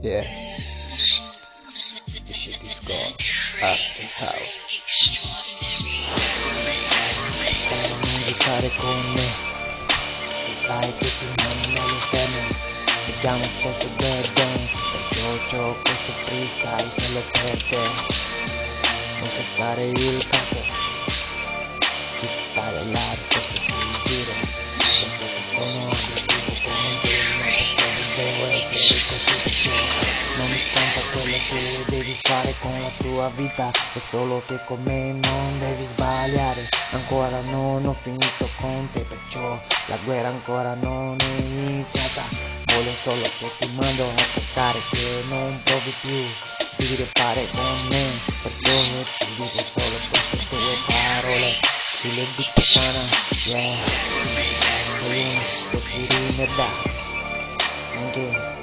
Yeah. The shit is gone. After house. Però non giocare con me. E sai che ti mando all'inferno. Vediamo se sei dead end. Perciò c'ho questo freestyle solo per te. Non passare il cazzo. Ti fare l'arte per dire. Penso che sono aggressivo come te. Devo essere così perché non mi conta quello che devi fare con la tua vita. È solo che con me non devi sbagliare. Ancora non ho finito con te, perciò la guerra ancora non è iniziata. Voglio solo che ti mando a toccare, che non provi più di ripare con me. Perciò ti dico solo queste tue parole. Stile di puttana, yeah. Sei un po' di merda. Okay.